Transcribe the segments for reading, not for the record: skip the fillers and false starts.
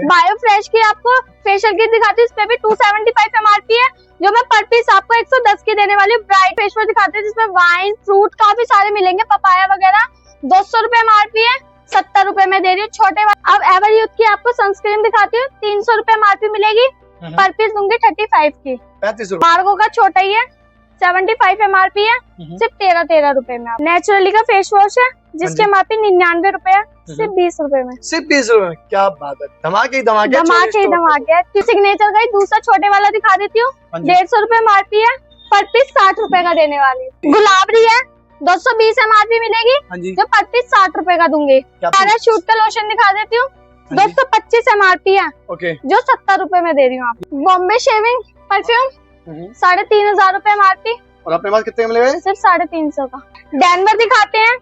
Bio fresh की आपको facial kit दिखाती हूँ, इस पे भी 275 MRP है, जो मैं पर पीस आपको 110 की देने वाली हूँ। ब्राइट फेस वॉश दिखाते हैं जिसमें वाइन फ्रूट काफी सारे मिलेंगे, पपाया वगैरह 200 रुपए MRP है, 70 रुपए में दे रही हूँ छोटे वाले। अब एवर यूथ की आपको सनस्क्रीन दिखाती हूँ, 300 रुपए MRP मिलेगी, पर पीस दूंगी 35 की। 35 मार्गो का छोटा ही है, 75 MRP है, सिर्फ 13 रुपए में। नेचुरली का फेस वॉश है जिसके MRP 99 रुपए है, सिर्फ 20 रुपए में। सिर्फ 20 रुपए में, क्या बात है, धमाके ही धमाके। धमाके ही धमाके। सिग्नेचर का ही दूसरा छोटे वाला दिखा देती हूँ, 150 रुपए MRP है, पर पीस 60 रुपए का देने वाली हूँ। गुलाबरी है, 220 MRP मिलेगी, जो पर पीस 60 रुपए का दूंगी। पैराशूट का लोशन दिखा देती हूँ, 225 MRP है, जो 70 रुपए में दे रही हूँ आपको। बॉम्बे शेविंग परफ्यूम 3500 रुपए MRP, और अपने पास कितने मिलेगा? सिर्फ 350 का। डेनवर दिखाते हैं,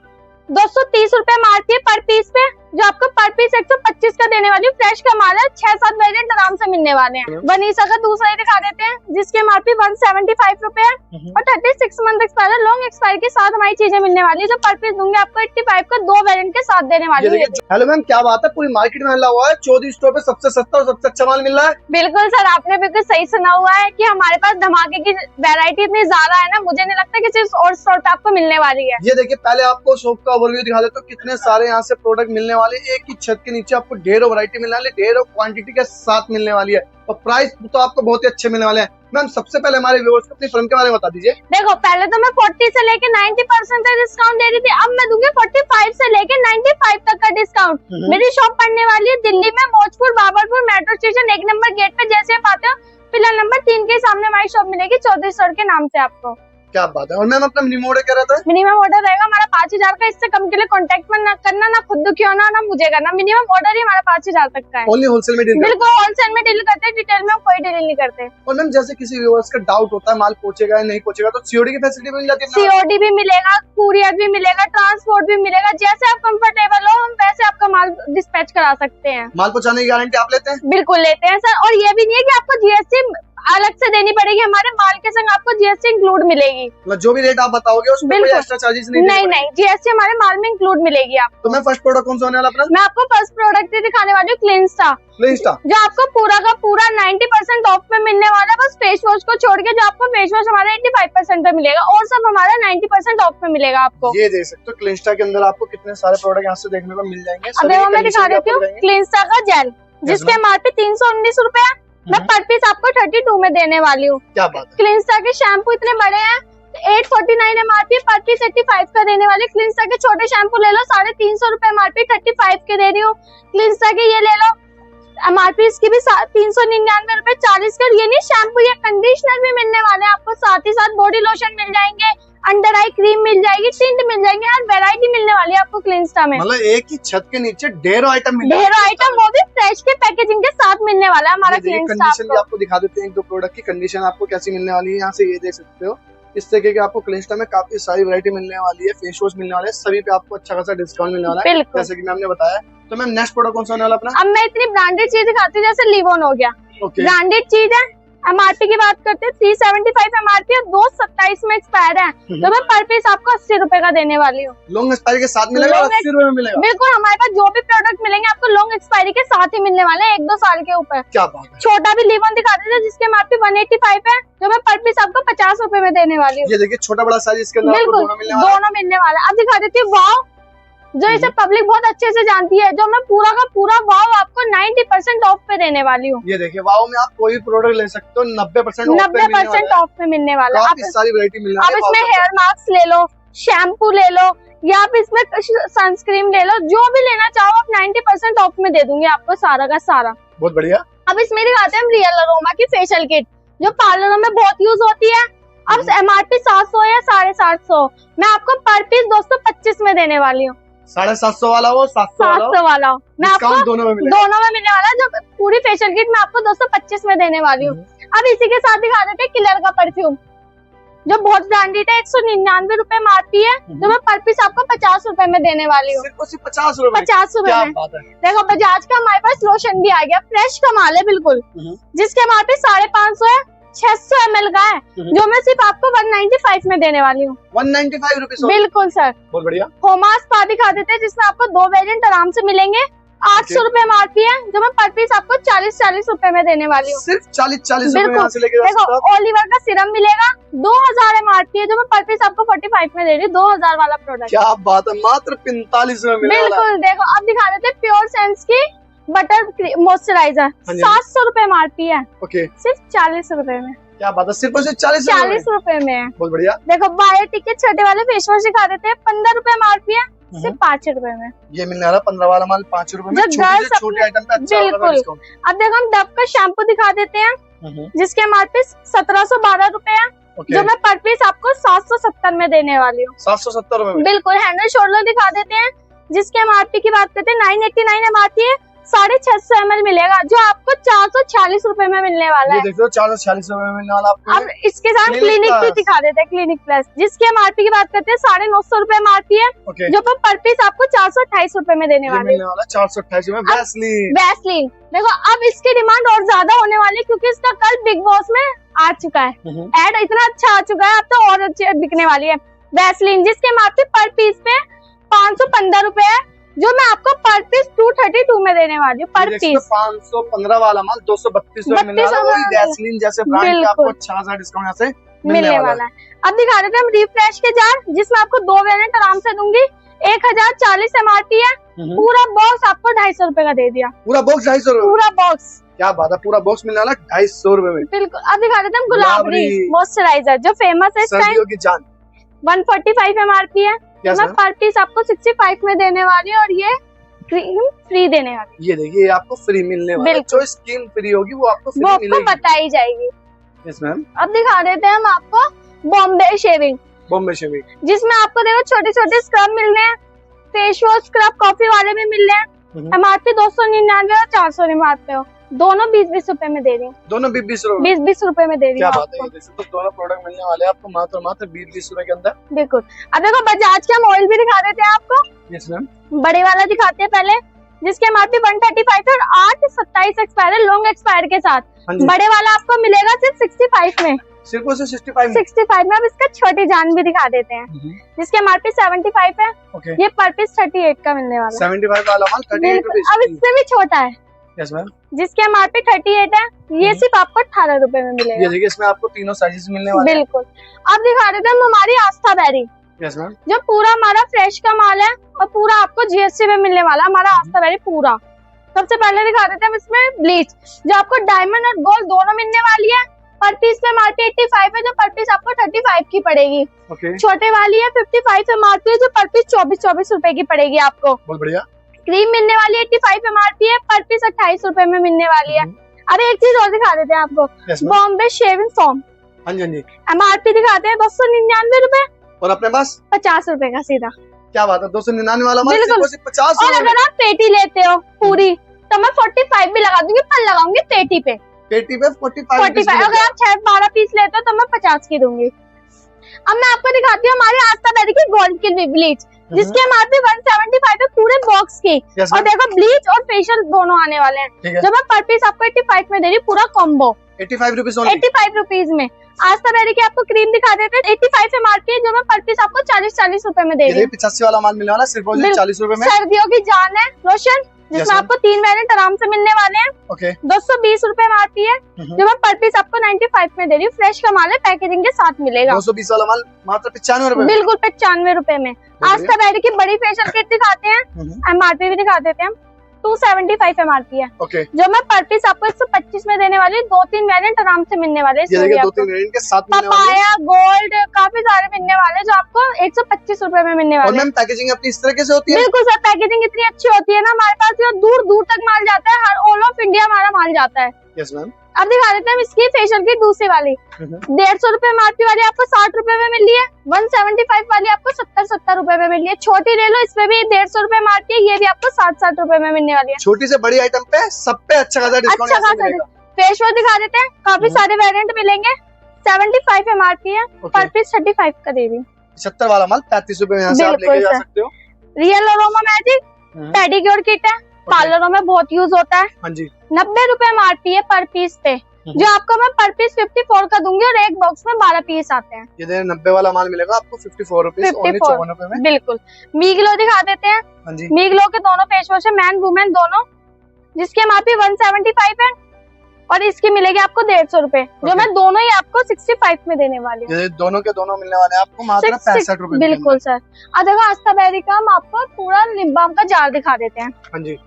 230 रुपए MRP पर पीस पे, जो आपको पर पीस 125 का देने वाली हूँ। फ्रेश का माल है, 6-7 वेरिएंट आराम से मिलने वाले हैं। वनीसा का दूसरा ही दिखा देते हैं जिसके MRP 175 रुपए है और 36 मंथ एक्सपायर, लॉन्ग एक्सपायर के साथ हमारी चीजें मिलने वाली है, जो पर पीस दूंगे आपको 85 का 2 वेरिएंट के साथ देने वाली है। हेलो मैम, क्या बात है, पूरी मार्केट में हल्ला हुआ है, चौधरी स्टोर पे सबसे सस्ता और सबसे अच्छा माल मिल रहा है। बिल्कुल सर, आपने बिल्कुल सही सुना हुआ है कि हमारे पास धमाके की वैरायटी इतनी ज्यादा है ना, मुझे नहीं लगता कि सिर्फ और स्टोर पे आपको मिलने वाली है। ये देखिए, पहले आपको शॉप का ओवरव्यू दिखा देता हूँ, कितने सारे यहाँ से प्रोडक्ट मिलने वाले, एक ही छत के नीचे आपको ढेरों वैरायटी मिलने वाली, ढेरों क्वांटिटी के साथ मिलने वाली है, और प्राइस तो आपको बहुत ही अच्छे मिलने वाले हैं। मैम, सबसे पहले हमारे व्यूअर्स को अपनी फर्म के बारे में बता दीजिए। देखो, पहले तो मैं 40 से लेके 90% तक डिस्काउंट दे रही थी, अब मैं दूंगी 45 से लेके 95 तक का डिस्काउंट। मेरी शॉप पड़ने वाली है दिल्ली में, Maujpur Babarpur metro station 1 number gate पे। जैसे आप आते हो, पिलर नंबर 3 के सामने हमारी शॉप मिलेगी, चौधरी स्टोर के नाम से आपको। क्या बात है। और मैम, अपना मिनिमम ऑर्डर क्या रहता है? मिनिमम ऑर्डर रहेगा हमारा 5000 का, इससे कम के लिए कॉन्टेक्ट में ना करना, ना खुद दुखी होना, ना मुझे करना। मिनिमम ऑर्डर ही हमारा 5000 तक का है। ओनली होलसेल में डील? बिल्कुल होलसेल में डील करते हैं, डिटेल में कोई डील नहीं करते। और मैम, जैसे किसी व्यूअर्स का डाउट होता है माल पहुंचेगा या नहीं पहुंचेगा, तो सीओडी की फैसिलिटी मिल जाती है? सीओडी भी मिलेगा, कुरियर भी मिलेगा, ट्रांसपोर्ट भी मिलेगा, जैसे आप कंफर्टेबल हो हम वैसे आपका माल डिस्पैच करा सकते हैं। माल पहुंचाने की गारंटी आप लेते हैं? बिल्कुल लेते हैं सर, और ये भी नहीं है कि आपको जीएसटी अलग से देनी पड़ेगी, हमारे माल के संग आपको जीएसटी इंक्लूड मिलेगी। मतलब जो भी रेट आप बताओगे उसमें कोई एक्स्ट्रा चार्जेस नहीं? जीएसटी हमारे माल में इंक्लूड मिलेगी आपको। तो मैं फर्स्ट प्रोडक्ट कौन सा होने वाला अपना? मैं आपको फर्स्ट प्रोडक्ट ही दिखाने वाली हूँ, क्लीनस्टा, जो आपको पूरा का पूरा 90% ऑफ में मिलने वाला है। बस फेस वॉश को छोड़ के, जो आपको फेस वॉश हमारा 85% पे मिलेगा, और सब हमारा 90% ऑफ में मिलेगा आपको। ये देख सकते हो, क्लीनस्टा के अंदर आपको कितने सारे प्रोडक्ट यहाँ से देखने को मिल जाएंगे। अब मैं दिखा देती हूँ क्लीनस्टा का जेल, जिसके MRP 319 रुपए है, मैं पर पीस आपको 32 में देने वाली हूँ। क्या बात है। क्लीनस्टा के शैम्पू इतने बड़े हैं, 849 MRP, पर पीस 85 का देने वाले। क्लीनस्टा के छोटे शैम्पू ले लो, 350 रुपए MRP, 35 के दे रही हूँ। क्लीनस्टा के ये ले लो, MRP इसकी भी 399 रुपए, 40 का। ये नहीं शैम्पू, ये कंडीशनर भी मिलने वाले हैं आपको, साथ ही साथ बॉडी लोशन मिल जाएंगे, अंडर आई क्रीम मिल जाएगी, टिंट मिल जाएंगे, हर वैरायटी मिलने वाली है आपको क्लीनस्टा में। मतलब एक ही छत के नीचे ढेरों आइटम वो भी फ्रेश के पैकेजिंग के साथ मिलने वाला है हमारा क्लीनस्टा। कंडीशन भी आपको दिखा देते हैं, एक दो प्रोडक्ट की कंडीशन आपको कैसी मिलने वाली है, यहाँ से ये देख सकते हो। इस तरीके के आपको क्लीनस्टा में काफी सारी वैरायटी मिलने वाली है, फेस वॉश मिलने वाले, सभी पे आपको अच्छा खासा डिस्काउंट मिलने वाला है, जैसे कि मैम ने बताया। तो मैम, नेक्स्ट प्रोडक्ट कौन सा होने वाला अपना? अब मैं इतनी ब्रांडेड चीज दिखाती हूँ, जैसे लिवोन हो गया, ब्रांडेड चीज है। MRP की बात करते हैं, 375 MRP और 227 में एक्सपायर है, तो मैं पर पीस आपको 80 रुपए का देने वाली हूँ। लॉन्ग एक्सपायरी के साथ मिलेगा, 80 रुपए में मिलेगा? बिल्कुल, हमारे पास जो भी प्रोडक्ट मिलेंगे आपको लॉन्ग एक्सपायरी के साथ ही मिलने वाले हैं, 1-2 साल के ऊपर। क्या बात है। छोटा भी लिवोन दिखा देते हैं, जिसके MRP 185 है, जो मैं पर पीस आपको 50 रुपए में देने वाली हूँ। ये देखिए, छोटा बड़ा साइज इसके अंदर दोनों मिलने वाला है। अब दिखा देती हूँ वाव, जो इसे पब्लिक बहुत अच्छे से जानती है, जो मैं पूरा का पूरा वाव आपको 90% ऑफ पे देने वाली हूँ। ये देखिए, वाव में आप कोई भी प्रोडक्ट ले सकते हो, 90% ऑफ पे मिलने वाला है। काफी सारी वैरायटी मिलने वाली है। आप इसमें हेयर मास्क ले लो, शैम्पू ले लो, या आप इसमें सनस्क्रीन ले लो, जो भी लेना चाहो आप 90% ऑफ में दे दूंगी आपको, सारा का सारा। बहुत बढ़िया। अब इसमें दिखाते हैं रियल अरोमा की फेशियल किट, जो पार्लरों में बहुत यूज होती है। अब MRP 700 या 750, मैं आपको पर पीस 225 में देने वाली हूँ। 750 वाला हो, 700 वाला हो, मैं आपको दोनों में मिलने वाला है। जो पूरी फेशियल किट मैं आपको 225 में देने वाली हूँ। अब इसी के साथ दिखा देते हैं किलर का परफ्यूम, जो बहुत ब्रांडेड है, 199 रुपए MRP है, जो मैं पर पीस आपको 50 रुपए में देने वाली हूँ। 50 रुपए? 50 रुपए में। देखो, बजाज का हमारे पास लोशन भी आ गया, फ्रेश का माल है बिल्कुल, जिसके MRP 550 है, 600 ml का है, जो मैं सिर्फ आपको 195 में देने वाली हूँ। 195 रुपीज? बिल्कुल सर। बहुत बढ़िया। होमा स्पा दिखा देते हैं, जिसमें आपको 2 वेरिएंट आराम से मिलेंगे। 800 रुपए MRP है, जो मैं पर पीस आपको 40-40 रुपए में देने वाली हूँ। सिर्फ 40-40 रुपए यहाँ से लेके देखो ओलिवर का सिरम मिलेगा 2000 MRP है, जो मैं पर पीस आपको 45 में दे रही हूँ। 2000 वाला प्रोडक्ट। क्या बात है, मात्र 45 में मिलने वाला। बिल्कुल। देखो अब दिखा देते हैं प्योर सेंस की बटर मॉइस्चराइजर, 700 रुपए MRP है, सिर्फ 40 रुपए में। क्या बात है, सिर्फ 40 रुपए में है। बहुत बढ़िया। देखो बायोटिक के छोटे वाले फेस वॉश दिखा देते हैं, 15 रुपए MRP है, सिर्फ 5 रुपए में। ये मिलने वाला 15 वाला माल 5 रुपए में, छोटे आइटम पे अच्छा बिल्कुल। अब देखो हम डव का शैम्पू दिखा देते हैं, जिसके MRP 1712 रुपए है, जो मैं पर पीस आपको 770 में देने वाली हूँ। 770 रुपए। बिल्कुल। हेड एंड शोल्डर दिखा देते हैं, जिसके MRP की बात करते हैं 989 MRP है, 650 ml मिलेगा, जो आपको 446 रुपए में मिलने वाला है। ये देखो 446 रुपए में मिलने वाला आपको। अब इसके साथ क्लिनिक भी दिखा देते हैं, क्लिनिक प्लस, जिसके MRP की बात करते हैं 950 रुपए MRP है, जो पर पीस आपको 428 रुपए में देने वाले। 428 में वैसलीन। देखो अब इसकी डिमांड और ज्यादा होने वाली है, क्योंकि इसका कल बिग बॉस में आ चुका है, एड इतना अच्छा आ चुका है, अब तो और अच्छी बिकने वाली है। वैसलीन, जिसके MRP पर पीस पे 515 रुपए है, जो मैं आपको पर पीस 232 में देने वाली हूँ। पर पीस 515 वाला माल 232 में मिलने वाला है। वैसलीन जैसे ब्रांड का आपको अच्छा सा डिस्काउंट यहाँ से मिलने वाला है। अब दिखा देते हैं हम रिफ्रेश के जार, जिसमें आपको 2 वेरिएंट आराम से दूंगी। 1040 MRP है, पूरा बॉक्स आपको 250 रुपए का दे दिया। पूरा बॉक्स 250 रुपए। पूरा बॉक्स। क्या बात है, पूरा बॉक्स मिलने वाला 250 रुपए में। बिल्कुल। अब दिखा देते हैं गुलाबरी मॉइस्चराइजर, जो फेमस है इस टाइम की जान। 145 MRP है, मैं पर पीस आपको 65 में देने वाली हूँ, और ये क्रीम फ्री देने वाली। ये देखिए, ये आपको फ्री मिलने वाला है। जो स्कीम फ्री होगी वो आपको फ्री मिलेगी, आपको बताई जाएगी। Yes ma'am. अब दिखा देते हैं हम आपको बॉम्बे शेविंग, जिसमें आपको देखो छोटे छोटे स्क्रब मिल रहे हैं, फेस वॉश स्क्रब कॉफी वाले भी मिल रहे हैं। MRP 299 और 499 हो, दोनों 20-20 रुपए में दे रही हूँ। दोनों 20-20 रुपए में दे रही हूँ। क्या बात है, तो दोनों प्रोडक्ट मिलने वाले हैं आपको मात्र 20-20 रुपए के अंदर। बिल्कुल। अब देखो बजाज के हम ऑयल भी दिखा देते हैं आपको। Yes ma'am. बड़े वाला दिखाते हैं पहले, जिसके MRP 135 और 8/27 एक्सपायर है, लॉन्ग एक्सपायर के साथ। बड़े वाला आपको मिलेगा सिर्फ 65 में। सिर्फ 65 में। अब इसका छोटी जान भी दिखा देते हैं, जिसके MRP 75 है, ये पर पीस 38 का मिलने वाला है। 75 वाला माल 38 रुपए। अब इससे भी छोटा है, यस मैम, जिसके MRP 38 है, ये सिर्फ आपको 18 रुपए में मिलेगा। ये देखिए, इसमें आपको तीनों साइजेस मिलने वाले हैं। बिल्कुल। अब दिखा देते हैं हमारी आस्था बेरी, यस मैम, जो पूरा हमारा फ्रेश का माल है, और पूरा आपको GST में मिलने वाला हमारा आस्था बेरी पूरा। सबसे पहले दिखा देते हैं हम इसमें ब्लीच, जो आपको डायमंड और गोल्ड दोनों मिलने वाली है। पर पीस पे MRP 85 है, जो पर पीस आपको 35 की पड़ेगी। छोटे वाली है 55 MRP है, जो पर पीस 24 रुपए की पड़ेगी आपको। बहुत बढ़िया। क्रीम मिलने वाली है 85 MRP है, पर पीस 28 रुपए में मिलने वाली है। अब एक चीज और दिखा देते हैं आपको, बॉम्बे शेविंग फोम। हाँ जी। MRP दिखाते हैं 299 रुपए, और अपने पास 50 रुपए का सीधा। क्या बात है, 299 वाला माल सिर्फ 50। और अगर आप पेटी लेते हो पूरी, तो मैं 45 भी लगा दूंगी, पर लगाऊंगी पेटी पे 45। अगर आप 6-12 पीस लेते हो तो मैं 50 की दूंगी। अब मैं आपको दिखाती हूँ हमारी आस्था बेरी की गोल्ड की ब्लीच, जिसके MRP 175 है पूरे बॉक्स की। और देखो ब्लीच और फेशियल दोनों आने वाले हैं, जो मैं पर पीस आपको 85 में दे रही हूँ, पूरा कॉम्बो 85 रुपीज में। आस्था बेरी की आपको क्रीम दिखा देते हैं 85 MRP, जो मैं पर पीस आपको 40 रुपए में दे रही हूँ। 85 वाला माल मिलने वाला सिर्फ 40 रुपए में। सर्दियों की जान है लोशन, जिसमें आपको 3 वेरिएंट आराम से मिलने वाले हैं। 220 रुपए MRP है, जो मैं पर पीस आपको 95 में दे रही हूँ। फ्रेश का माल है, पैकेजिंग के साथ मिलेगा। 220 वाला माल मात्र 95 रुपए। बिल्कुल 95 रुपए में। आस्था बेरी की बड़ी फेशियल किट दिखाते हैं, MRP भी दिखा देते हैं। 275 MRP है, जो मैं पर पीस आपको 125 में देने वाली। 2-3 वेरिएंट आराम से मिलने वाले हैं। पपाया गोल्ड काफी सारे मिलने वाले, जो आपको 125 रुपए में मिलने वाले। और मैम पैकेजिंग अपनी इस तरह से होती है। बिल्कुल सर, पैकेजिंग इतनी अच्छी होती है ना हमारे पास, दूर दूर तक माल जाता है, हर ऑल ऑफ इंडिया हमारा माल जाता है। Yes ma'am. अब दिखा देते हैं इसकी फेशियल की दूसरी वाली, 150 रुपए MRP वाली आपको 60 रुपए में मिल रही है। 175 वाली आपको 70 रुपए में मिल रही है। छोटी ले लो, इसमें भी 150 रुपए MRP है, ये भी आपको 60 रुपए में मिलने वाली है। छोटी से बड़ी आइटम पे सब पे अच्छा खासा डिस्काउंट। फेस वॉश दिखा देते हैं, काफी सारे वेरिएंट मिलेंगे। 75 MRP है, पर पीस 35 का दे रही हूँ। 70 वाला माल 35 रुपए में यहाँ से आप लेके जा सकते हो। Real aroma magic pedicure kit है, पार्लरों में बहुत यूज होता है। 90 रुपए MRP है पर पीस पे, जो आपको मैं पर पीस 54 का दूंगी और एक बॉक्स में 12 पीस आते हैं। ये 90 वाला माल मिलेगा आपको 54 रुपीज, 54 रुपए में। बिल्कुल। मीग्लो दिखा देते हैं। हाँ जी। मीग्लो के दोनों फेस वॉश है, मैन वुमेन दोनों, जिसकी एमआरपी 175 है और इसकी मिलेगी आपको 150 रुपए, जो मैं दोनों ही आपको 65 में देने वाली हूँ। ये दोनों के दोनों मिलने वाले हैं आपको मात्र 65 रुपए। बिल्कुल सर। अब देखो आस्था बेरी का हम आपको पूरा लिप बाम का जार दिखा देते हैं। हाँ जी।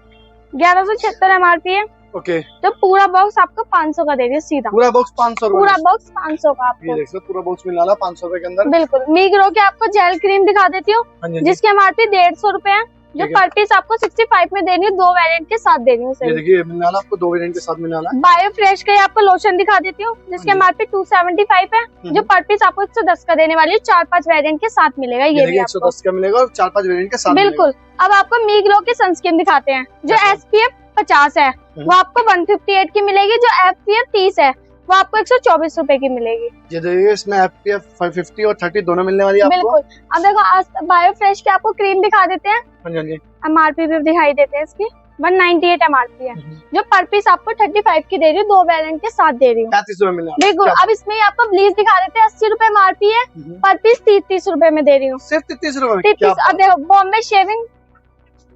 1176 एमआरपी है। ओके। तो पूरा बॉक्स आपको 500 का दे रही है सीधा। पूरा बॉक्स 500 पूरा बॉक्स 500 का आपको। ये देख लो पूरा बॉक्स मिलने वाला 500 रुपए के अंदर। बिल्कुल। मीग्रो के आपको जेल क्रीम दिखा देती हूँ, जिसकी एमआरपी 150 रुपए है, जो पर पीस आपको 65 में देनी है, 2 वेरिएंट के साथ देनी है। ये देखिए मिलने वाला आपको 2 वेरिएंट के साथ मिलने वाला है। बायो फ्रेश का आपको लोशन दिखा देती हूँ, जिसकी एमआरपी 275 है, जो पर पीस आपको 110 का देने वाली है, 4-5 वेरिएंट के साथ मिलेगा। ये भी 110 का मिलेगा और 4-5 वेरिएंट के साथ। बिल्कुल। अब आपको मीग्लो की सनस्क्रीन दिखाते हैं, जो SPF 50 है, वो आपको 158 की मिलेगी, जो FPF 30 है वो आपको 124 रुपए की मिलेगी। ये देखिए इसमें FPF 50 और 30 दोनों मिलने वाली है आपको। बिल्कुल। अब देखो बायो फ्रेश की आपको क्रीम दिखा देते हैं। हाँ जी। एमआरपी भी दिखाई देते हैं इसकी, 198 एमआरपी है, जो पर पीस आपको 35 की दे रही हूँ, 2 वेरिएंट के साथ दे रही हूँ। 35 रुपए मिलने वाला। बिल्कुल। अब इसमें आपको ब्लीच दिखा देते हैं, 80 रुपए एमआरपी है, पर पीस 30 रुपए में दे रही हूँ। सिर्फ 30 रुपए। 30। अब देखो बॉम्बे शेविंग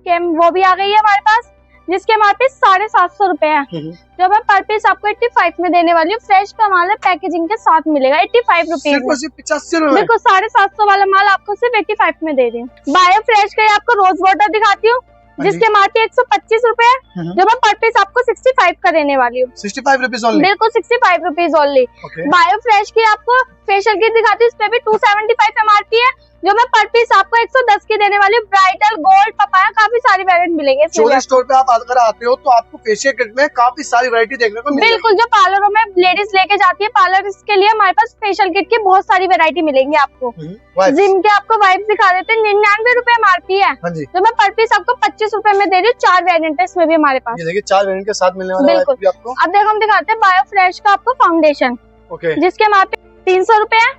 क्रीम वो भी आ गई है हमारे पास, जिसके एमआरपी 750 रुपए है, जो मैं पर पीस आपको 85 में देने वाली हूँ। फ्रेश का माल है, पैकेजिंग के साथ मिलेगा 85 रुपीज में। 85 रुपए। बिल्कुल। 750 वाला माल आपको सिर्फ 85 में दे रही हूँ। बायो फ्रेश का आपको रोज वाटर दिखाती हूँ, जिसके एमआरपी 125 रुपए है, जो मैं पर पीस आपको 65 का देने वाली हूँ। 65 रुपीज ओनली। बिल्कुल 65 रुपीज ओनली। बायो फ्रेश की आपको फेशियल किट दिखाती हूँ, इस पे भी 275 एमआरपी है, जो मैं पर पीस आपको 110 की देने वाली हूँ। ब्राइडल, गोल्ड, पपाया, काफी सारी वेरिएंट मिलेंगे। ज्वेलरी स्टोर पे आप अगर आते हो तो आपको फेशियल किट में काफी सारी वैरायटी देखने को मिलेगी। बिल्कुल। जो पार्लरों में लेडीज लेके जाती है पार्लर, इसके लिए हमारे पास फेशियल किट की बहुत सारी वैरायटी मिलेंगी आपको। जिम के आपको वाइप्स दिखा देते हैं, 99 रुपए एमआरपी है, जो मैं पर पीस आपको 25 रुपए में दे रही हूँ। 4 वेरिएंट है इसमें भी हमारे पास। ये देखिए 4 वेरिएंट के साथ मिलने वाला है बिल्कुल आपको। अब देखो हम दिखाते हैं बायो फ्रेश का आपको फाउंडेशन, जिसके एमआरपी 300 रुपए है,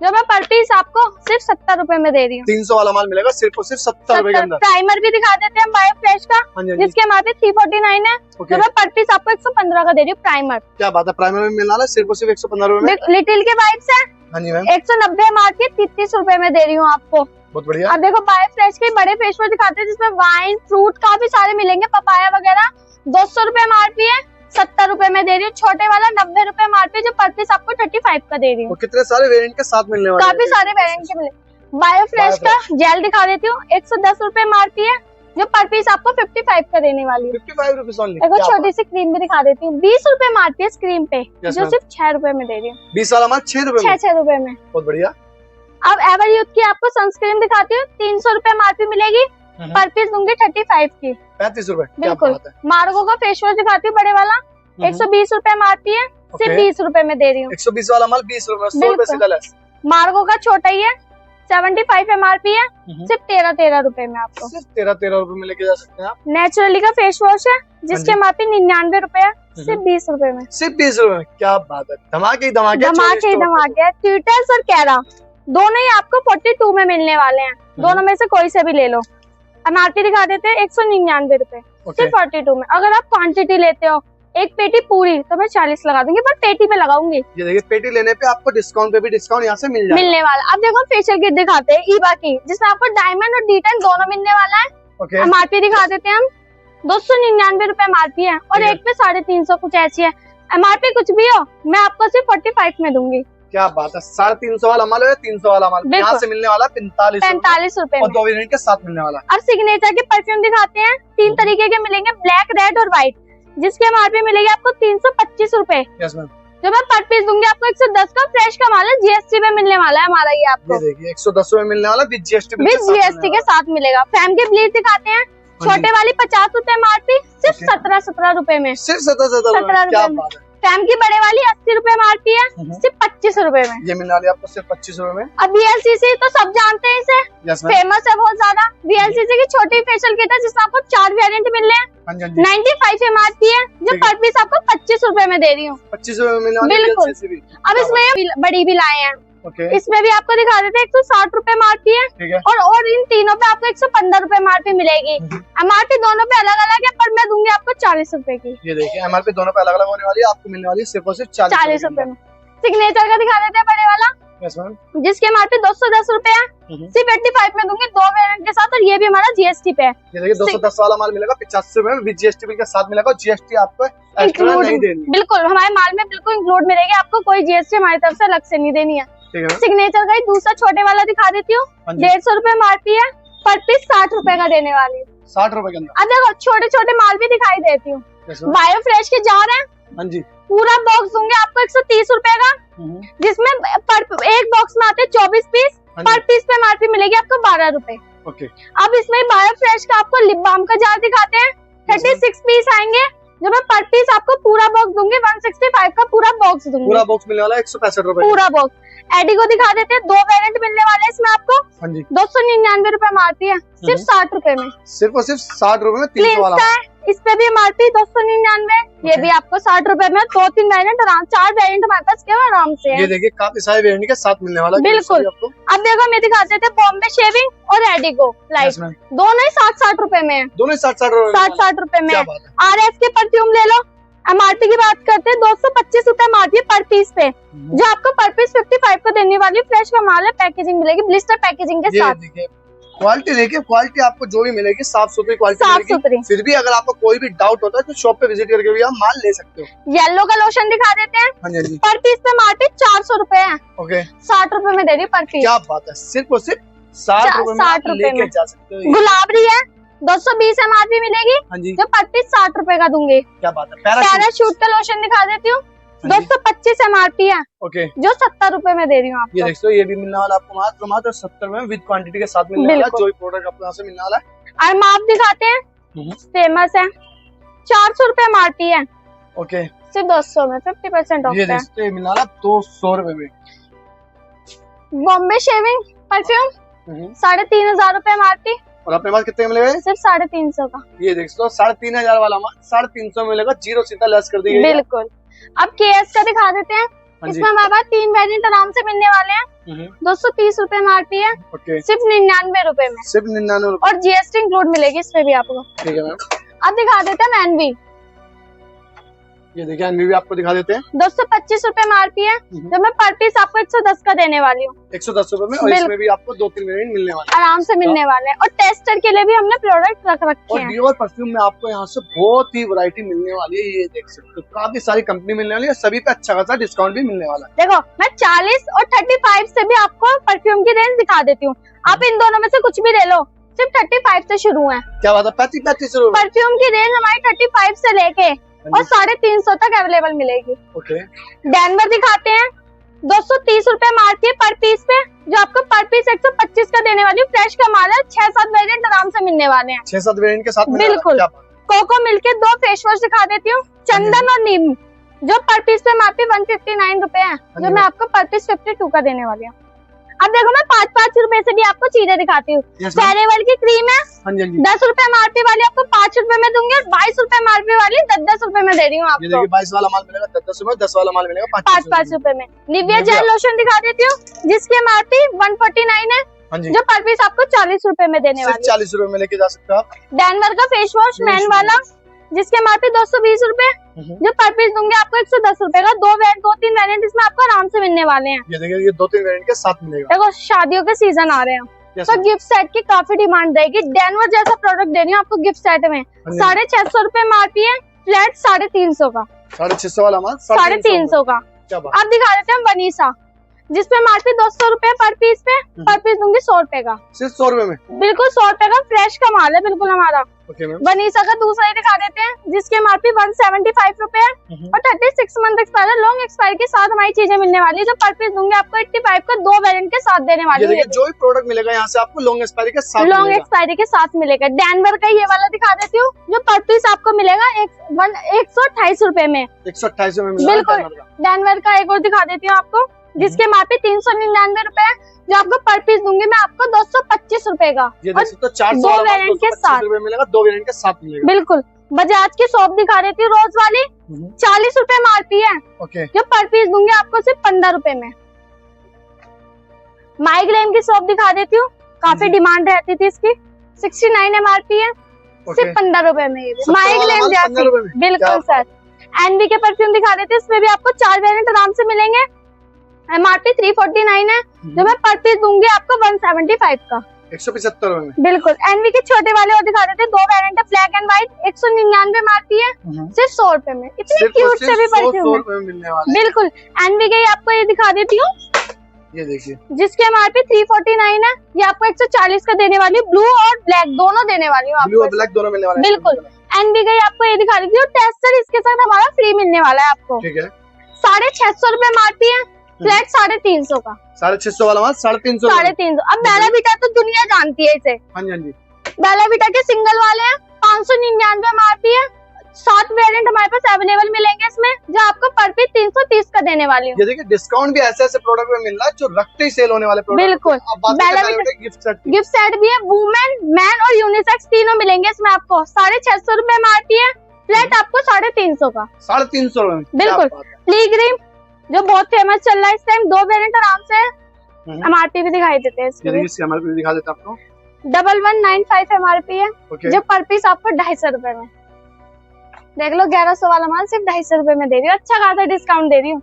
जो मैं पर पीस आपको सिर्फ 70 रुपए में दे रही हूँ। 300 वाला माल मिलेगा सिर्फ और सिर्फ 70 रुपए के अंदर। प्राइमर भी दिखा देते हैं बायो फ्रेश का, जिसके एमआरपी 349 है, जो मैं पर पीस आपको 115 का दे रही हूँ। प्राइमर। क्या बात है, प्राइमर में मिलना है सिर्फ और सिर्फ 115 रुपए में। लिटिल के वाइप्स है। हाँ जी मैम। 190 एमआरपी 33 रुपए में दे रही हूँ आपको। बहुत बढ़िया। अब देखो बायो फ्रेश के बड़े फेस वॉश दिखाते हैं, जिसमें वाइन, फ्रूट काफी सारे मिलेंगे, पपाया वगैरह। 200 रुपए एमआरपी है, 70 रुपए में दे रही हूँ। छोटे वाला 90 रुपए एमआरपी, जो पर पीस आपको 35 का दे रही हूँ। कितने सारे वेरिएंट के साथ मिलने वाले हैं। काफी सारे वेरिएंट के मिले। बायो फ्रेश का जेल दिखा देती हूँ, 110 रुपए एमआरपी है, जो पर पीस आपको 55 का देने वाली है। 55 रुपीज ओनली। देखो छोटी सी क्रीम भी दिखा देती हूँ, 20 रुपए एमआरपी है इस क्रीम पे, जो सिर्फ 6 रुपए में दे रही हूँ। 20 वाला माल 6 रुपए में। 6 रुपए में। बहुत बढ़िया। अब एवर यूथ की आपको सनस्क्रीन दिखाती हूँ, 300 रुपए एमआरपी मिलेगी, पर पीस दूंगी 35 की। 35 रुपए। बिल्कुल। मार्गो का फेस वॉश दिखाती हूँ बड़े वाला, 120 रुपए एमआरपी है, सिर्फ 20 रुपए में दे रही हूँ। 120 वाला माल 20 रुपए, 100 रुपए से लेस। मार्गो का छोटा ही है, 75 एमआरपी है, सिर्फ 13 रुपए में आपको। सिर्फ 13 रुपए में लेके जा सकते हैं आप। नेचुरली का फेस वॉश है, जिसके एमआरपी 99 रुपए है, सिर्फ 20 रुपए में। सिर्फ 20 रुपए में। क्या बात है, धमाके ही धमाके। धमाके ही धमाके। ट्विटर्स और कैरा दोनों ही आपको 42 में मिलने वाले हैं, दोनों में से कोई से भी ले लो। एमआरपी दिखा देते हैं 199 रुपए, सिर्फ 42 में। अगर आप क्वांटिटी लेते हो एक पेटी पूरी, तो मैं 40 लगा दूंगी, पर पेटी पे लगाऊंगी। ये देखिए पेटी लेने पे आपको डिस्काउंट पे भी डिस्काउंट यहाँ से मिलने वाला। अब देखो फेशियल किट दिखाते हैं ईबा की, जिसमें आपको डायमंड और D10 दोनों मिलने वाला है। एमआरपी दिखा देते हैं हम, 299 रुपए एमआरपी है, और एक पे 350 कुछ ऐसी है। एमआरपी कुछ भी हो, मैं आपको सिर्फ 45 में दूंगी। क्या बात है, 350 वाला माल है, 300 वाला माल यहाँ से मिलने वाला 45 रुपए और 2 वेरिएंट के साथ मिलने वाला। अब सिग्नेचर के परफ्यूम दिखाते हैं, 3 तरीके के मिलेंगे, ब्लैक, रेड और व्हाइट, जिसके एमआरपी मिलेगी आपको 325 रुपए। Yes ma'am. जो मैं पर पीस दूंगी आपको 110 का। फ्रेश का माल है, जीएसटी में मिलने वाला है हमारा ये आपको। ये देखिए 110 में मिलने वाला विद जीएसटी के साथ मिलेगा। फैम के ब्लीच दिखाते हैं, छोटे वाली 50 रुपए एमआरपी, सिर्फ 17 रुपए में। सिर्फ 17 रुपए में। फैम की बड़े वाली 80 रुपए एमआरपी है, सिर्फ 25 रुपए में। ये मिलने वाली आपको सिर्फ 25 रुपए में। अब VLCC तो सब जानते हैं इसे, फेमस है बहुत ज्यादा। VLCC की छोटी फेशियल किट है, जिसमें आपको 4 वेरिएंट मिल रहे हैं। 95 एमआरपी है, जो पर पीस आपको 25 रुपए में दे रही हूँ। 25 रुपए में मिलने वाली। बिल्कुल। अब इसमें बड़ी भी लाए हैं, ओके। इसमें भी आपको दिखा देते हैं 160 रुपए एमआरपी है, ठीक है। और इन तीनों पे आपको 115 रुपए एमआरपी मिलेगी। एमआरपी दोनों पे अलग अलग है, पर मैं दूंगी आपको 40 रुपए की। ये देखिए एमआरपी दोनों पे अलग अलग होने वाली है, आपको मिलने वाली है सिर्फ और सिर्फ 40 रुपए में। सिग्नेचर का दिखा देते हैं बड़े वाला, जिसके एमआरपी 210 रुपए है, सिर्फ 85 में दूंगी 2 वेरिएंट के साथ, और ये भी हमारा जीएसटी पे है। ये देखिए 210 वाला माल मिलेगा 85 रुपए में, विद जीएसटी बिल के साथ मिलेगा। जीएसटी आपको एक्स्ट्रा नहीं देनी, बिल्कुल हमारे माल में बिल्कुल इंक्लूड मिलेगी, आपको कोई जीएसटी हमारी तरफ से अलग से नहीं देनी है। सिग्नेचर का ही दूसरा छोटे वाला दिखा देती हूँ, 150 रुपए एमआरपी है, पर पीस 60 रुपए का देने वाली है। 60 रुपए के अंदर। अब देखो छोटे छोटे माल भी दिखाई देती हूँ, बायो फ्रेश के जार है, हाँ जी, पूरा बॉक्स दूंगे आपको 130 रुपए का, जिसमें एक बॉक्स में आते हैं 24 पीस, पर पीस पे एमआरपी मिलेगी आपको 12 रुपए। ओके। अब इसमें बायो फ्रेश का आपको लिप बाम का जार दिखाते हैं, 36 पीस आएंगे, जो मैं पर पीस आपको पूरा बॉक्स दूंगी 165 का पूरा बॉक्स दूंगी। पूरा बॉक्स मिलने वाला है 165 रुपए पूरा बॉक्स। एडिगो दिखा देते हैं, 2 वेरिएंट मिलने वाले हैं इसमें आपको, 299 रुपए एमआरपी है, सिर्फ 60 रुपए में, सिर्फ और सिर्फ 60 रुपए में 300 वाला है। इस पे भी एमआरपी 299, ये भी आपको 60 रुपए में, 2-3 वेरिएंट आराम, 4 वेरिएंट हमारे पास केवल आराम से है। ये देखिए काफी सारे वेरिएंट के साथ मिलने वाला है बिल्कुल। अब देखो मैं दिखाते थे बॉम्बे शेविंग और एडिगो लाइट, दोनों ही 60-60 रुपए में है, दोनों 60-60 रुपए में है। RF के परफ्यूम ले लो, एमआरपी की बात करते हैं 225 रुपए एमआरपी पर पीस पे, जो आपको पर पीस 55 को देने वाली। फ्रेश का माल है, पैकेजिंग मिलेगी ब्लिस्टर पैकेजिंग के साथ। क्वालिटी देखिए, क्वालिटी आपको जो भी मिलेगी साफ सुथरी क्वालिटी मिलेगी। फिर भी अगर आपको कोई भी डाउट होता है तो शॉप पे विजिट करके भी आप माल ले सकते हो। येलो का लोशन दिखा देते हैं, हाँ जी, पर पीस पे एमआरपी 400 रुपए है, ओके, 60 रुपए में दे रही पर पीस। क्या बात है, सिर्फ और सिर्फ 60 रुपए में लेके जा सकते हो। गुलाबरी है, 220 एमआरपी मिलेगी, हाँ जी, जो पर पीस 60 रुपए का दूंगी। क्या बात है। पैराशूट का लोशन दिखा देती हूँ, 225 एमआरपी है, ओके, जो 70 रुपए में दे रही हूँ आपको। ये देखो, ये भी मिलने वाला आपको मात्र 70 में, विद क्वांटिटी के साथ मिलने वाला, जो भी प्रोडक्ट आपको यहाँ से मिलने वाला है। और माप दिखाते हैं, फेमस है, 400 रुपए एमआरपी है, ओके, सिर्फ 200 में 50% ऑफ है। ये देखो मिलने वाला 200 रुपए में। बॉम्बे शेविंग परफ्यूम 3,500 रुपए एमआरपी, और अपने पास कितने मिलेगा? सिर्फ 350 का। ये देख लो 3,500 वाला माल 350 मिलेगा, 0 सीधा लेस कर दी गई। बिल्कुल। अब केएस का दिखा देते हैं, इसमें हमारे पास 3 वेरिएंट आराम से मिलने वाले हैं, 230 रुपए एमआरपी है, सिर्फ 99 रुपए में, सिर्फ 99 रुपए, और जीएसटी इंक्लूड मिलेगी इस पे भी आपको। ठीक है मैम। अब दिखा देते हैं मैनवी, ये देखिए एनवी भी आपको दिखा देते हैं, 225 रुपए एमआरपी है, जो मैं पर पीस आपको 110 का देने वाली हूँ, 110 रुपए में, और इसमें भी आपको 2-3 वेरिएंट मिलने वाले आराम से मिलने वाले हैं। और टेस्टर के लिए भी हमने प्रोडक्ट रख रखे हैं। और डिओर परफ्यूम में आपको यहाँ से बहुत ही वैरायटी मिलने वाली है, ये देख सकते हो, काफी सारी कंपनी मिलने वाली है, सभी पे अच्छा खासा डिस्काउंट भी मिलने वाला है। देखो मैं 40 और 35 से भी आपको परफ्यूम की रेंज दिखा देती हूँ, आप इन दोनों में से कुछ भी ले लो, सिर्फ 35 से शुरू है। क्या बात है, 35 रुपए परफ्यूम की रेंज हमारी 35 से लेके और 350 तक अवेलेबल मिलेगी। ओके। डैनवर दिखाते हैं, 230 रुपए एमआरपी है पर पीस पे, जो आपको पर पीस 125 का देने वाली। फ्रेश का माल है, 6-7 वेरिएंट आराम से मिलने वाले हैं, 6-7 वेरिएंट के साथ। बिल्कुल। कोको मिल्क के 2 फेस वॉश दिखा देती हूँ, चंदन और नीम, जो पर पीस पे एमआरपी 159 रुपए है, जो मैं आपको पर पीस 52 का देने वाली हूँ। अब देखो मैं 5-5 रुपए से भी आपको चीजें दिखाती हूँ। फेरेवल की क्रीम है, 10 रुपए एमआरपी वाली आपको 5 रुपए में दूंगी, और 22 रुपए एमआरपी वाली 10-10 रुपए में दे रही हूँ आपको। 22 वाला माल मिलेगा 10-10 रुपए, 10 वाला माल मिलेगा 5-5 रुपए में। निविया जेल लोशन दिखा देती हूँ, जिसकी एमआरपी 149 है, जो पर पीस आपको 40 रुपए में देने वाली, 40 रुपए में लेके जा सकते हो आप। डैनवर का फेस वॉश मैन वाला, जिसके एमआरपी 220 रुपए, जो पर पीस दूंगी आपको 110 रुपए का। 2-3 वेरिएंट इसमें आपको आराम से मिलने वाले हैं। ये देखिए, ये 2-3 वेरिएंट के साथ मिलेगा। देखो शादियों के सीजन आ रहे हैं, तो गिफ्ट सेट की काफी डिमांड रहेगी। डैनवर जैसा प्रोडक्ट दे रही हूँ आपको गिफ्ट सेट में, 650 रुपए एमआरपी है, फ्लैट 350 का, 650 वाला माल 350 का। अब दिखा देते हैं वनीसा, जिसपे एमआरपी 200 रुपए पर पीस पे, पर पीस दूंगी 100 रुपए का, सिर्फ 100 रुपए में, बिल्कुल 100 रुपए का। फ्रेश का माल है बिल्कुल हमारा। वनीसा का दूसरा ही दिखा देते हैं, जिसके एमआरपी 175 रुपए है, और 36 मंथ एक्सपायर, लॉन्ग एक्सपायर के साथ हमारी चीजें मिलने वाली है, जो पर पीस दूंगी आपको 85 का, 2 वेरिएंट के साथ देने वाली है। जो भी प्रोडक्ट मिलेगा यहाँ से आपको लॉन्ग एक्सपायरी के साथ, लॉन्ग एक्सपायरी के साथ मिलेगा। डैनवर का ये वाला दिखा देती हूँ, जो पर पीस आपको मिलेगा 128 रुपए में, 128 में मिलेगा। बिल्कुल। डैनवर का एक और दिखा देती हूँ आपको, जिसके एमआरपी 399 रुपए है, जो आपको पर पीस दूंगी मैं आपको 225 रुपए का, और 2 वेरिएंट के साथ मिलेगा, 2 वेरिएंट के साथ मिलेगा, बिल्कुल। बजाज की सोप दिखा देती हूँ, रोज वाली, 40 रुपए एमआरपी है, जो पर पीस दूंगी आपको सिर्फ 15 रुपए में। माइग्रेन की सोप दिखा देती हूँ, काफी डिमांड रहती थी इसकी। 69 MRP है, सिर्फ 15 रुपए में। माइग्रेन जैसी, बिल्कुल सर। एनवी के परफ्यूम दिखा देते हैं, इसमें भी आपको 4 वेरिएंट आराम से मिलेंगे। MRP 349 है, जो मैं पर पीस दूंगी आपको 175 का, 175 में। बिल्कुल। एनवी के छोटे वाले और दिखा देते हैं, 2 वेरिएंट है, ब्लैक एंड व्हाइट, 199 MRP है, सिर्फ 100 रुपए में। इतने क्यूट से भी परफ्यूम है, बिल्कुल। एनवी के आपको ये दिखा देती हूँ, ये देखिए, जिसके MRP 349 है, ये आपको 140 का देने वाली हूँ। ब्लू और ब्लैक दोनों देने वाली हूँ आपको, ब्लू और ब्लैक दोनों मिलने वाले हैं, बिल्कुल। एनवी का आपको ये दिखा देती हूँ, टेस्टर इसके साथ हमारा फ्री मिलने वाला है आपको, ठीक है। 650 रुपए MRP है, फ्लैट 350 का, 650 वाला माल 350। 350। अब बेला विटा तो दुनिया जानती है इसे। हाँ जी, हाँ जी। बेला विटा के सिंगल वाले हैं, 599 MRP है, 7 वेरिएंट हमारे पास अवेलेबल मिलेंगे इसमें, जो आपको पर पीस 330 का देने वाली हूँ। ये देखिए, डिस्काउंट भी ऐसे ऐसे प्रोडक्ट में मिल रहा है जो रखते ही सेल होने वाले प्रोडक्ट। बिल्कुल। गिफ्ट सेट भी है, वुमेन, मैन और यूनिसेक्स तीनों मिलेंगे इसमें आपको। 650 रुपए MRP है, फ्लैट आपको 350 का, 350 में, बिल्कुल। प्लीग्रीम जो बहुत फेमस चल रहा है इस टाइम, 2 वेरिएंट आराम से। MRP भी दिखाई देते हैं इसकी, MRP दिखा देते आपको। 1195 MRP है, जो पर पीस आपको 250 रुपए में। देख लो, 1100 वाला माल सिर्फ 250 रुपए में दे रही हूँ, अच्छा खासा डिस्काउंट दे रही हूँ।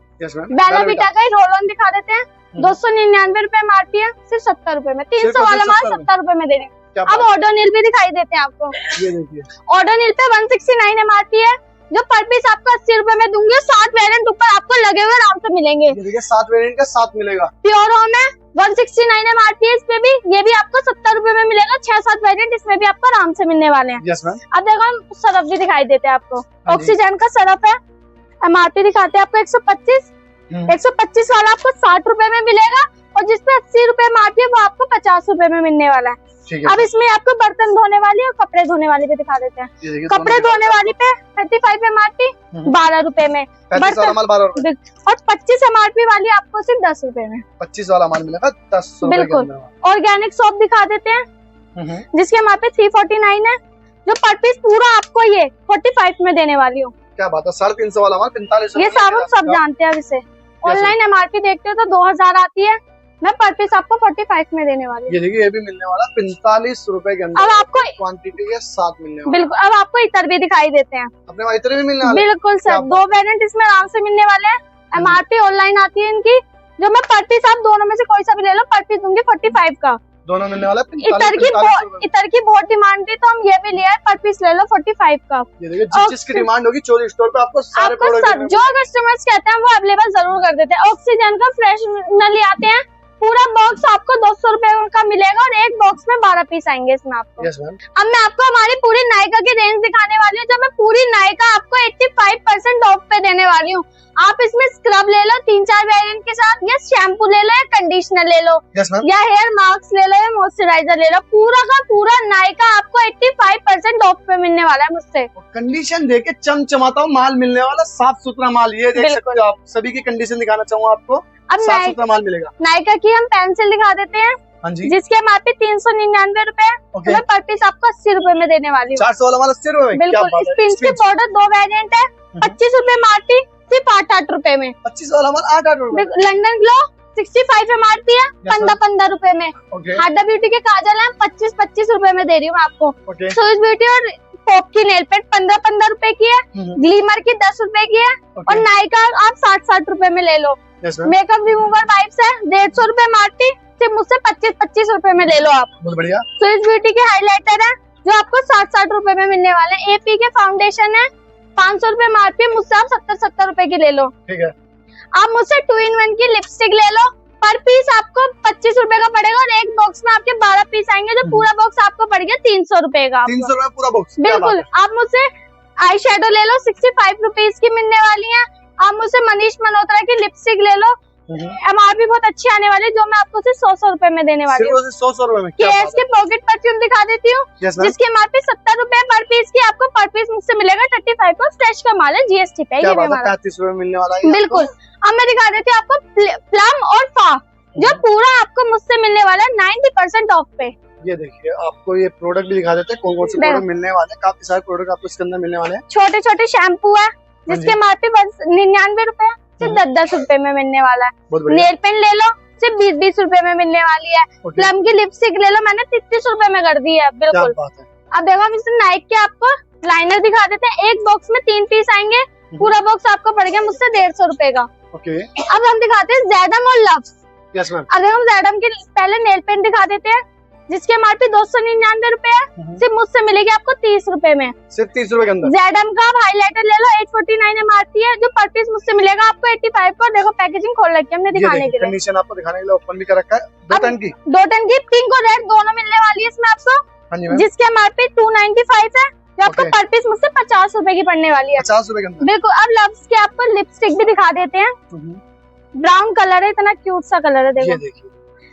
बेला विटा का ही रोल ऑन दिखा देते हैं, 299 रुपए MRP है, सिर्फ 70 रुपए में। 300 वाला माल 70 रुपए में दे रही हूँ। अब ओडोनिल भी दिखाई देते हैं आपको, ये देखिए, ओडोनिल पे 169 MRP है, जो पर पीस आपको 80 रुपए में दूंगी। 7 वेरिएंट ऊपर आपको लगे हुए आराम से मिलेंगे। ये देखिए, 7 वेरिएंट का 7 मिलेगा। प्योर होम है, 169 MRP है, इसमें भी ये भी आपको 70 रुपए में मिलेगा। 6-7 वेरिएंट इसमें भी आपको आराम से मिलने वाले हैं। Yes ma'am. अब देखो, हम सरफ भी दिखाई देते हैं आपको, ऑक्सीजन का सरफ है, MRP दिखाते हैं आपको 125। 125 वाला आपको 60 रुपए में मिलेगा, और जिसपे 80 रुपए MRP है वो आपको 50 रुपए में मिलने वाला है। अब इसमें आपको बर्तन धोने वाली और कपड़े धोने वाली भी दिखा देते हैं। कपड़े धोने वाली पे 35 MRP 12 रुपए में, और 25 MRP वाली आपको सिर्फ 10 रुपए में। 25 वाला माल मिलेगा 10 रुपए, बिल्कुल। ऑर्गेनिक सोप दिखा देते हैं, जिसके MRP 349 है, जो पर पीस पूरा आपको ये 45 में देने वाली हूँ। क्या बात है, 350 वाला माल 45। ये साबुन सब जानते हैं अब इसे। ऑनलाइन MRP देखते हो तो 2000 आती है, मैं पर पीस आपको 45 में देने वाली हूँ। ये देखिए, ये भी मिलने वाला 45 रुपए के अंदर। अब आपको क्वांटिटी के साथ मिलने वाला। बिल्कुल। अब आपको इतर भी दिखाई देते हैं, अपने वहाँ इतर भी मिलने वाले। बिल्कुल सर, 2 वेरिएंट इसमें आराम से मिलने वाले हैं। MRP ऑनलाइन आती है इनकी, जो मैं पर पीस आप दोनों में से कोई सा भी ले लो, पर पीस दूंगी 45 का। दोनों मिलने वाला। इतर की बहुत डिमांड थी तो हम ये भी लिया है, पर पीस ले लो 45 का। ये देखिए, जिसकी डिमांड होगी चोरी स्टोर पे आपको सारे प्रोडक्ट जो कस्टमर्स कहते हैं वो अवेलेबल जरूर कर देते हैं। ऑक्सीजन का फ्रेश नली आते हैं, पूरा बॉक्स आपको 200 रुपए का मिलेगा, और एक बॉक्स में 12 पीस आएंगे इसमें आपको। अब मैं आपको हमारी पूरी नायका की रेंज दिखाने वाली हूँ, जो मैं पूरी नायका आपको 85% ऑफ पे देने वाली हूँ। आप इसमें स्क्रब ले लो 3-4 वेरिएंट के साथ, या शैम्पू ले लो, या कंडीशनर ले लो, या हेयर मास्क ले लो, या मॉइस्चराइजर ले लो। पूरा का पूरा नायका आपको 85% ऑफ पे मिलने वाला है मुझसे। कंडीशन देके चमचमाता हुआ माल मिलने वाला, साफ सुथरा माल। ये देख सकते हो आप, सभी की कंडीशन दिखाना चाहूँगा आपको। अब साफ सुथरा माल मिलेगा। नायका की हम पेंसिल दिखा देते हैं, हाँ जी, जिसके MRP 399 रुपए, मैं पर पीस आपको 80 रुपए में देने वाली हूँ। 400 वाला माल 80 रुपए में, बिल्कुल। स्पिंच की पाउडर 2 वेरिएंट है, 25 रुपए MRP, सिर्फ 8-8 रुपए में। 25 वाला माल 8-8 रुपए। लंदन ग्लो 65 MRP है, 15-15 रुपए में। हाडा ब्यूटी के काजल है, 25-25 रुपए में दे रही हूँ आपको। स्विस ब्यूटी और पॉप की नेल पेंट 15-15 रुपए की है, ग्लीमर की 10 रुपए की है, और नायका आप 60-60 रुपए में ले लो। मेकअप रिमूवर वाइप्स है 150 रुपए MRP, सिर्फ मुझसे 25-25 रुपए में ले लो आप। बहुत बढ़िया। स्विस ब्यूटी के हाइलाइटर है, जो आपको 60-60 रुपए में मिलने वाले हैं। AP के फाउंडेशन है 500 रुपए MRP, मुझसे आप 70-70 रुपए की ले लो। ठीक है। आप मुझसे 2-in-1 की लिपस्टिक ले लो, पर पीस आपको 25 रुपए का पड़ेगा, और एक बॉक्स में आपके 12 पीस आएंगे, जो पूरा बॉक्स आपको पड़ गया 300 रुपए का। 300 रुपए पूरा बॉक्स, बिल्कुल। आप मुझसे आई शेडो ले लो, 65 रुपीज की मिलने वाली है। आप मुझसे मनीष मल्होत्रा की लिपस्टिक ले लो, MRP बहुत अच्छी आने वाली है, जो मैं आपको सिर्फ 100 रुपए में देने वाली हूँ। 100 रुपए में। केएस के पॉकेट परफ्यूम दिखा देती हूँ, जिसकी MRP 70 रुपए पर पीस की, आपको पर पीस मुझसे मिलेगा 35 का। फ्रेश का माल है, GST पे। 35 रुपए मिलने वाला है। बिल्कुल। अब मैं दिखा देती हूँ आपको प्लम और फा, जो पूरा आपको मुझसे मिलने वाला है 90% ऑफ पे। ये देखिए, आपको ये प्रोडक्ट भी दिखा देते हैं, कौन कौन से प्रोडक्ट मिलने वाले हैं। काफी सारे प्रोडक्ट आपको इसके अंदर मिलने वाले हैं। छोटे छोटे शैम्पू है, जिसके MRP 99 रुपए, सिर्फ 10-10 रुपए में मिलने वाला है। नेल पेंट ले लो सिर्फ 20-20 रुपए में मिलने वाली है। प्लम की लिपस्टिक ले लो, मैंने 33 रुपए में कर दी है। बिल्कुल। अब देखो हम इसमें नाइक के आपको लाइनर दिखा देते हैं। एक बॉक्स में 3 पीस आएंगे, पूरा बॉक्स आपको पड़ गया मुझसे 150 रुपए का। अब हम दिखाते हैं ज़ेडम और लव्स। Yes ma'am. अब हम ज़ेडम के पहले नेल पेंट दिखा देते हैं, जिसके एमआरपी 299 रुपए है, सिर्फ मुझसे मिलेगी आपको 30 रुपए में। सिर्फ 30 रुपए के अंदर। ज़ेडम का आप हाइलाइटर ले लो, 849 एमआरपी है, जो पर पीस मुझसे मिलेगा आपको 85 को। देखो पैकेजिंग खोल रखी है हमने दिखाने के लिए, कंडीशन आपको दिखाने के लिए ओपन भी कर रखा है। 2 टन की पिंक और रेड दोनों मिलने वाली है इसमें आपको, जिसके एमआरपी 295 है, जो आपको पर पीस मुझसे 50 रुपए की पड़ने वाली है। 50 रुपए के अंदर। बिल्कुल। अब लव्स के आपको लिपस्टिक भी दिखा देते हैं। ब्राउन कलर है, इतना क्यूट सा कलर है। देखो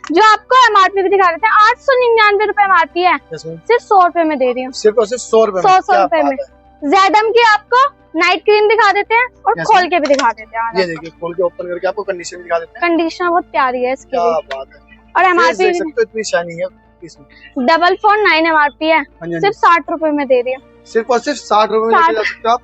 जो आपको एमआरपी भी दिखा देते हैं, 899 रुपए एमआरपी है, सिर्फ 100 रुपए में दे रही हूँ। सिर्फ और सिर्फ 100 रुपए में। ज़ेडम की आपको नाइट क्रीम दिखा देते हैं और खोल के भी दिखा देते हैं। ये देखिए खोल के ओपन करके आपको कंडीशन दिखा देते हैं। कंडीशन बहुत प्यारी है इसकी। क्या बात है। और एमआरपी इतनी शाइनिंग है इसमें। 449 एमआरपी है, सिर्फ 60 रुपए में दे रही है। सिर्फ और सिर्फ 60 रुपए में ले सकते हो आप।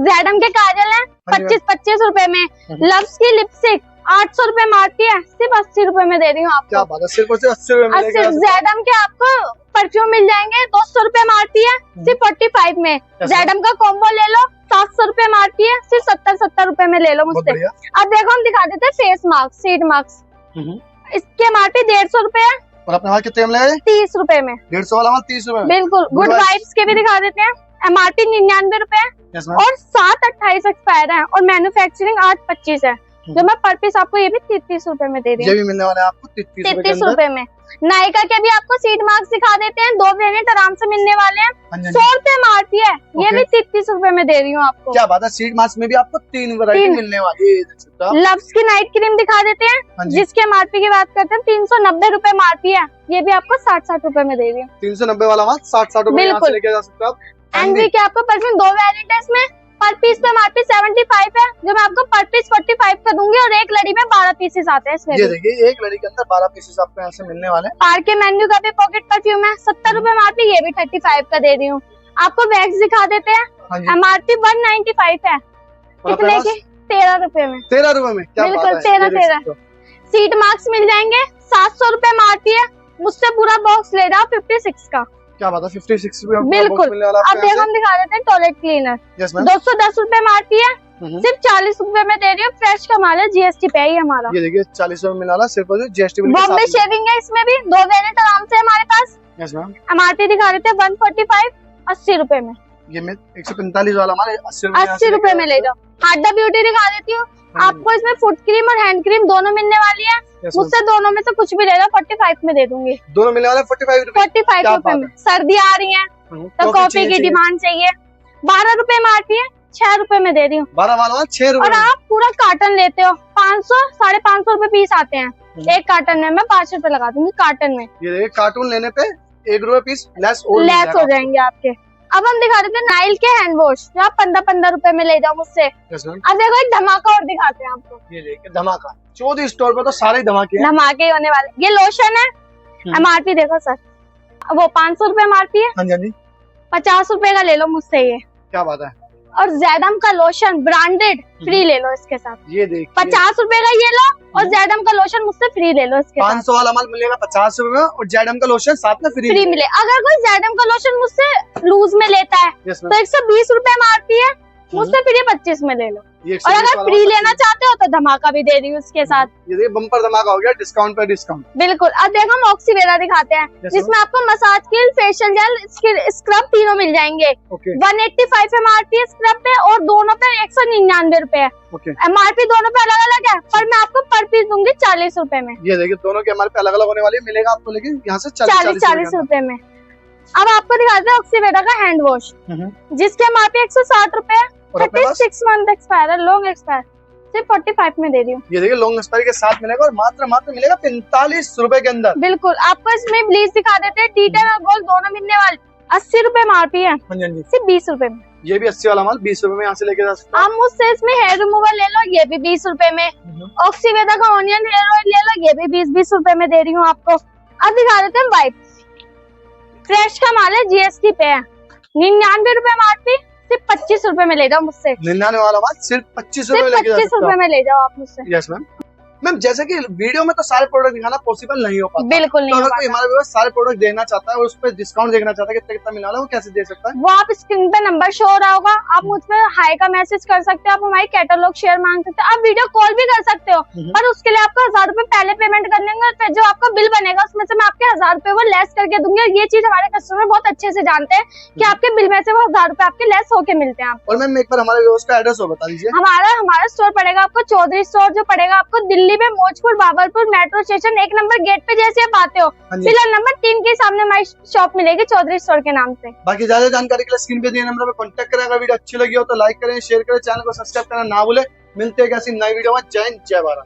ज़ेडम के काजल है 25-25 रुपए में। लव्स की लिपस्टिक 800 रुपए मारती है, सिर्फ 80 रुपए में दे रही हूँ आपको। क्या बात है। सिर्फ और सिर्फ 80 रुपए में। ज़ेडम के आपको परफ्यूम मिल जाएंगे, 200 रुपए मारती है, सिर्फ 45 में। ज़ेडम का कॉम्बो ले लो, 700 रुपए मारती है, सिर्फ 70 रुपए में ले लो मुझसे। अब देखो हम दिखा देते हैं फेस मास्क, सीड मास्क। इसके एमआरपी 150 रुपए है, और अपने वहाँ कितने में लगे? 30 रुपए में। 150 वाला 30 रुपए। बिल्कुल। गुड वाइब्स के भी दिखा देते हैं, एमआरपी 99 रुपए और 7/28 एक्सपायर है, और मैन्युफैक्चरिंग 8/25 है, जो मैं पर पीस आपको ये भी 33 रुपए में दे रही हूँ। ये भी मिलने वाला है आपको 33 रुपए में। नायका के भी आपको सीड मार्क्स दिखा देते हैं, 2 वेरिएंट आराम से मिलने वाले हैं। 100 रुपए मारती है, ये भी 33 रुपए में दे रही हूँ आपको। क्या बात है। सीड मास्क में भी आपको 3 वैरायटी मिलने वाली है। लव्स की नाइट क्रीम दिखा देते हैं, जिसके एमआरपी की बात करते हैं 390 रुपए मारती है, ये भी आपको 60-60 रुपए में दे रही हूँ। 390 वाला 60-60 रुपए से लेके जा सकते हो आप। एनवी के आपको परफ्यूम 2 वेरिएंट है इसमें, पर पीस पे एमआरपी 75 है, जो मैं आपको पर पीस 45 का दूंगी, और एक लड़ी में 12 पीसेस आते हैं इसमें। ये देखिए एक लड़ी के अंदर 12 पीसेस आपको यहाँ से मिलने वाले हैं। पार के मेन्यू का भी पॉकेट परफ्यूम है, 70 रुपए एमआरपी, ये भी 35 का दे रही हूँ आपको। वैक्स दिखा देते हैं, एमआरपी 195 है, कितने के? 13 रुपए में। 13 रुपए में। बिल्कुल 13। सीट मार्क्स मिल जाएंगे, 700 रुपए मारती है, मुझसे पूरा बॉक्स ले जाओ 56 का। क्या बात है। 56 रुपए। बिल्कुल। अब देखो हम दिखा देते हैं टॉयलेट क्लीनर, 210 रुपए मारती है, सिर्फ 40 रुपए में दे रही हूँ। फ्रेश का माल है, जीएसटी पे है हमारा। ये देखिए 40 रुपए मिला, सिर्फ जीएसटी। बॉम्बे शेविंग है, इसमें भी 2 वेरिएंट आराम से हमारे पास। एमआरपी दिखा देते हैं 145, 80 रुपए में। ये में 145 वाला हमारे 80 रुपए में ले जाओ। हाडा ब्यूटी दिखा देती हूँ आपको, इसमें फुट क्रीम और हैंड क्रीम दोनों मिलने वाली है, मुझसे दोनों में से कुछ भी ले लो, 45 में दे दूंगी। दोनों मिलने वाले 45 रुपए में। सर्दी आ रही है तो कॉफी की डिमांड चाहिए, 12 रुपए मारती है, 6 रुपए में दे रही हूँ। 12 वाला 6 रुपए। और आप पूरा कार्टन लेते हो 500 550 रुपए पीस आते हैं, एक कार्टन में मैं 5 रुपए लगा दूंगी कार्टन में। ये कार्टून लेने पे 1 रुपए पीस लेस हो जाएंगे आपके। अब हम दिखा देते हैं नाइल के हैंड वॉश, जो आप 15-15 रुपए में ले जाओ मुझसे। अब देखो एक धमाका और दिखाते हैं आपको। ये देखिए धमाका, 14 स्टोर पे तो सारे धमाके होने वाले। ये लोशन है, एमआरपी देखो सर, वो 500 रुपए मारती है, 50 रुपए का ले लो मुझसे ये। क्या बात है। और ज़ेडम का लोशन ब्रांडेड फ्री ले लो इसके साथ। ये देखिए 50 रुपए का ये लो, और ज़ेडम का लोशन मुझसे फ्री ले लो इसके 500 वाला माल मिलेगा 50 रुपए में, और ज़ेडम का लोशन साथ में फ्री मिले। अगर कोई ज़ेडम का लोशन मुझसे लूज में लेता है तो 120 रुपए मारती है, मुझसे फिर ये 25 में ले लो। और अगर फ्री लेना चाहते हो तो धमाका भी दे रही हूँ उसके साथ। ये देखिए बम्पर धमाका हो गया, डिस्काउंट पे डिस्काउंट। बिल्कुल। अब देखो हम ऑक्सीवेरा दिखाते हैं, जिसमें आपको massage kit, facial gel, scrub तीनों मिल जाएंगे। 185 एमआरपी है स्क्रब पे, और दोनों पे 199 रुपए है। एमआरपी दोनों पे अलग अलग है, पर मैं आपको पर पीस दूंगी 40 रुपए में। ये देखिए दोनों के एमआरपी अलग अलग होने वाली मिलेगा आपको, लेकिन यहाँ से 40 रुपए में। अब आपको दिखाते हैं ऑक्सीवेरा का हैंड वॉश, जिसके एमआरपी 160 रुपए है, 36 मंथ एक्सपायर है, लॉन्ग एक्सपायर, सिर्फ 45 में दे रही हूँ। ये देखिए लॉन्ग एक्सपायरी के साथ मिलेगा, और मात्र मिलेगा 45 रुपए के अंदर। बिल्कुल। आपको इसमें ब्लीच दिखा देते हैं, टीटन और गोल्ड दोनों मिलने वाले, 80 रुपए मारती है, सिर्फ 20 रुपए में। ये भी 80 वाला माल 20 रुपए में यहाँ से लेके जा सकते हैं। आप मुझसे इसमें हेयर रिमूवर ले लो, ये भी 20 रुपए में। ऑक्सीवेरा का ऑनियन हेयर ऑयल ले लो, ये भी 20-20 रुपए में दे रही हूँ आपको। अब दिखा देते हैं वाइप्स, फ्रेश का माल है, जीएसटी पे है, 99 रुपए मारती, सिर्फ 25 रुपए में ले जाओ मुझसे। 99 वाला माल सिर्फ 25 रुपए में ले जाओ आप मुझसे। Yes ma'am. मैम जैसे कि वीडियो में तो सारे प्रोडक्ट दिखाना पॉसिबल नहीं हो पाता, बिल्कुल नहीं तो हो अगर कोई पाता। हमारे व्यूअर्स सारे प्रोडक्ट देखना चाहता है और उस पर डिस्काउंट देखना चाहता है कितना कितना मिलने वाला है, वो कैसे दे सकता है? वो आप स्क्रीन पे नंबर शो हो रहा होगा, आप मुझ पे हाई का मैसेज कर सकते हो, आप हमारी कैटलॉग शेयर मांग सकते हो, आप वीडियो कॉल भी कर सकते हो, पर उसके लिए आपको 1000 रुपए पहले पेमेंट कर लेंगे, फिर जो आपका बिल बनेगा उसमें से मैं आपके 1000 रुपए वो लेस करके दूंगी। और ये चीज हमारे कस्टमर बहुत अच्छे से जानते हैं कि आपके बिल में से वो 1000 रुपए आपके लेस होके मिलते हैं। और मैम एक बार हमारे व्यूअर्स का एड्रेस हो बता दीजिए। हमारा स्टोर पड़ेगा आपको चौधरी स्टोर, जो पड़ेगा आपको दिल्ली में Maujpur Babarpur metro station 1 number gate पे जैसे आप आते हो, पिलर नंबर 3 के सामने हमारी शॉप मिलेगी चौधरी स्टोर के नाम से। बाकी ज्यादा जानकारी के लिए स्क्रीन पे दिए नंबर पे कांटेक्ट करें। अगर वीडियो अच्छी लगी हो तो लाइक करें, शेयर करें, चैनल को सब्सक्राइब करना ना भूले। मिलते हैं किसी नई वीडियो में। जय हिंद, जय भारत।